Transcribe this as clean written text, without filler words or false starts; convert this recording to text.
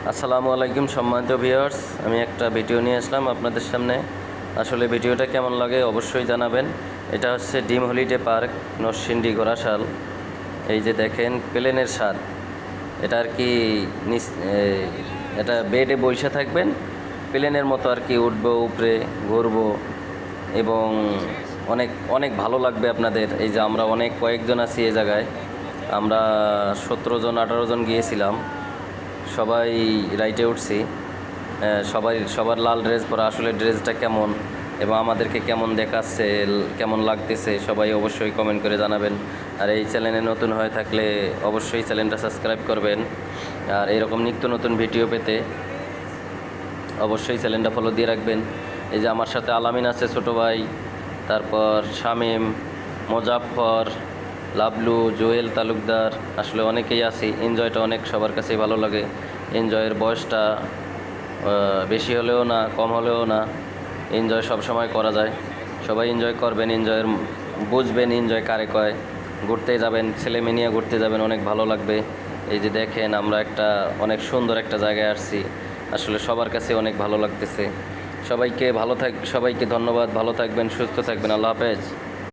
আসসালামু আলাইকুম সম্মানিত ভিউয়ার্স, আমি একটা ভিডিও নিয়ে আসলাম আপনাদের সামনে। আসলে ভিডিওটা কেমন লাগে অবশ্যই জানাবেন। এটা হচ্ছে ডিম হলিডে পার্ক, নরসিংদী গোরাশাল। এই যে দেখেন প্লেনের স্বাদ, এটা আর কি এটা বেডে বসে থাকবেন, প্লেনের মতো আর কি উঠবো, উপরে ঘুরবো এবং অনেক অনেক ভালো লাগবে আপনাদের। এই যে আমরা কয়েকজন আছি এই জায়গায়, আমরা 17 জন 18 জন গিয়েছিলাম, সবাই রাইটে উঠছি। সবার লাল ড্রেস পরা, আসলে ড্রেসটা কেমন এবং আমাদেরকে কেমন দেখাচ্ছে, কেমন লাগতেছে সবাই অবশ্যই কমেন্ট করে জানাবেন। আর এই চ্যানেলে নতুন হয়ে থাকলে অবশ্যই চ্যানেলটা সাবস্ক্রাইব করবেন। আর এরকম নিত্য নতুন ভিডিও পেতে অবশ্যই চ্যানেলটা ফলো দিয়ে রাখবেন। এই যে আমার সাথে আলামিন আছে ছোটো ভাই, তারপর শামীম, মোজাফফর, লাবলু, জুয়েল তালুকদার, আসলে অনেকেই আছি। এনজয়টা অনেক সবার কাছেই ভালো লাগে। এনজয়ের বয়সটা বেশি হলেও না, কম হলেও না, এনজয় সব সময় করা যায়। সবাই এনজয় করবেন, বুঝবেন এনজয় কারে কয়। ঘুরতে যাবেন, ছেলে মেয়ে নিয়ে ঘুরতে যাবেন, অনেক ভালো লাগবে। এই যে দেখেন আমরা অনেক সুন্দর একটা জায়গায় আসছি, আসলে সবার কাছে অনেক ভালো লাগতেছে। সবাইকে ধন্যবাদ, ভালো থাকবেন, সুস্থ থাকবেন, আল্লাহ হাফেজ।